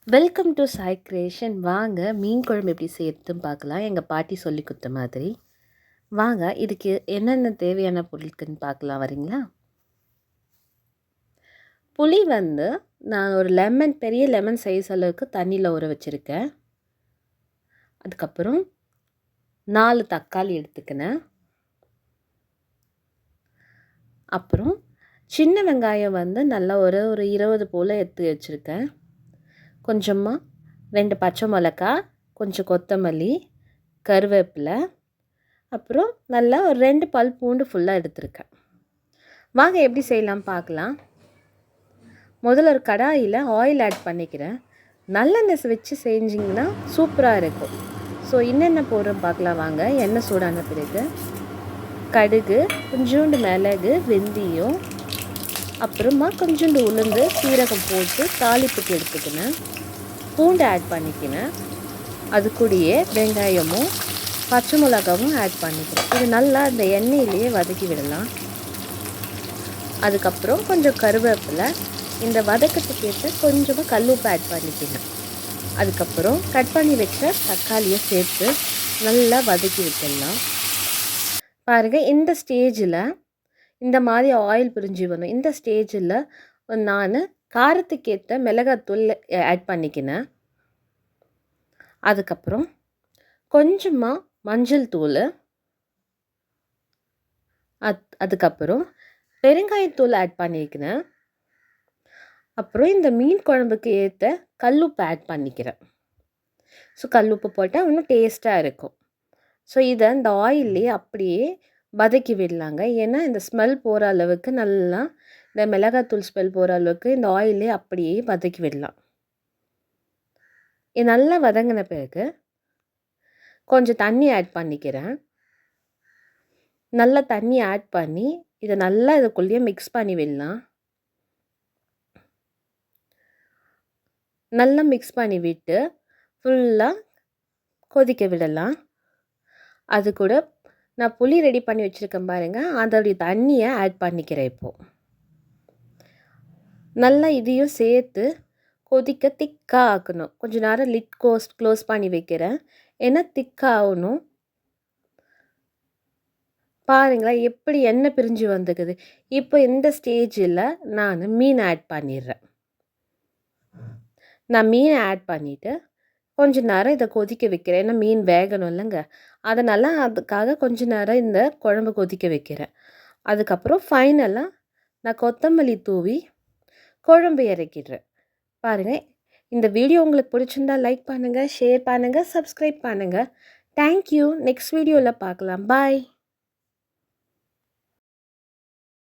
Welcome to Sai creation. வாங்க மீன் குழம்பு எப்படி செய்யறதுன்னு பார்க்கலாம். எங்கள் பாட்டி சொல்லி கொடுத்த மாதிரி. வாங்க இதுக்கு என்னென்ன தேவையான பொருட்கள்னு பார்க்கலாம். வரீங்களா? புளி நான் ஒரு பெரிய லெமன் சைஸ் அளவுக்கு தண்ணியில் ஊற வச்சுருக்கேன். அதுக்கப்புறம் 4 தக்காளி எடுத்துக்கினேன். அப்புறம் சின்ன வெங்காயம் நல்லா ஒரு 20 போல் எடுத்து வச்சுருக்கேன். கொஞ்சமாக 2 பச்சை மிளகா, கொஞ்சம் கொத்தமல்லி, கருவேப்பிலை, அப்புறம் நல்லா ஒரு 2 பல் பூண்டு ஃபுல்லாக எடுத்துருக்கேன். வாங்க எப்படி செய்யலாம் பார்க்கலாம். முதல்ல ஒரு கடாயில் ஆயில் ஆட் பண்ணிக்கிறேன். நல்லெண்ணெய் வச்சு செஞ்சிங்கன்னா சூப்பராக இருக்கும். ஸோ என்னென்ன போடுறோம் பார்க்கலாம் வாங்க. எண்ணெய் சூடான பிறகு கடுகு, கொஞ்சோண்டு மிளகு, வெந்தயம், அப்புறமா கொஞ்சோண்டு உளுந்து, சீரகம் போட்டு தாளிப்புக்கு எடுத்துக்கினேன். பூண்டு ஆட் பண்ணிக்கினேன். அது கூடயே வெங்காயமும் பச்சை மிளகாவும் ஆட் பண்ணிக்கிறேன். இது நல்லா இந்த எண்ணெயிலேயே வதக்கி விடலாம். அதுக்கப்புறம் கொஞ்சம் கருவேப்பிலை, இந்த வதக்கத்துக்கு ஏற்ற கொஞ்சமாக கல்லுப்பு ஆட் பண்ணிக்கினேன். அதுக்கப்புறம் கட் பண்ணி வச்ச தக்காளியை சேர்த்து நல்லா வதக்கி விட்டுடலாம். பாருங்கள், இந்த ஸ்டேஜில் இந்த மாதிரி ஆயில் பிரிஞ்சு வரும். இந்த ஸ்டேஜில் நான் காரத்துக்கு ஏற்ற மிளகாத்தூள் ஆட் பண்ணிக்கினேன். அதுக்கப்புறம் கொஞ்சமாக மஞ்சள் தூள், அதுக்கப்புறம் பெருங்காயத்தூள் ஆட் பண்ணிக்கிறேன். அப்புறம் இந்த மீன் குழம்புக்கு ஏற்ற கல்லுப்பு ஆட் பண்ணிக்கிறேன். ஸோ கல்லுப்பு போட்டால் இன்னும் டேஸ்ட்டாக இருக்கும். ஸோ இதை இந்த ஆயில்லையே அப்படியே வதக்கி விடலாங்க. ஏன்னா இந்த ஸ்மெல் போகிற அளவுக்கு நல்லா இந்த மிளகாத்தூள் ஸ்மெல் போகிற அளவுக்கு இந்த ஆயிலே அப்படியே வதக்கி விடலாம். இது நல்லா வதங்கின பிறகு கொஞ்சம் தண்ணி ஆட் பண்ணிக்கிறேன். நல்லா தண்ணி ஆட் பண்ணி இதை நல்லா இதுக்குள்ளேயே மிக்ஸ் பண்ணி விடலாம். நல்லா மிக்ஸ் பண்ணி விட்டு ஃபுல்லாக கொதிக்க விடலாம். அது கூட நான் புளி ரெடி பண்ணி வச்சுருக்கேன் பாருங்கள், அதோடைய தண்ணியை ஆட் பண்ணிக்கிறேன். இப்போது நல்லா இதையும் சேர்த்து கொதிக்க திக்காக ஆக்கணும். கொஞ்சம் நேரம் லிட் க்ளோஸ் பண்ணி வைக்கிறேன். ஏன்னா திக்காக ஆகணும். பாருங்களேன் எப்படி எண்ணெய் பிரிஞ்சு வந்துக்குது. இப்போ இந்த ஸ்டேஜில் நான் மீன் ஆட் பண்ணிடுறேன். நான் மீனை ஆட் பண்ணிவிட்டு கொஞ்சம் நேரம் இதை கொதிக்க வைக்கிறேன். ஏன்னா மீன் வேகணும் இல்லைங்க, அதனால் அதுக்காக கொஞ்சம் நேரம் இந்த குழம்பு கொதிக்க வைக்கிறேன். அதுக்கப்புறம் ஃபைனலாக நான் கொத்தமல்லி தூவி குழம்பு இறக்கிடுறேன். பாருங்கள், இந்த வீடியோ உங்களுக்கு பிடிச்சிருந்தா லைக் பண்ணுங்கள், ஷேர் பண்ணுங்கள், சப்ஸ்கிரைப் பண்ணுங்கள். தேங்க்யூ. நெக்ஸ்ட் வீடியோவில் பார்க்கலாம். பாய்.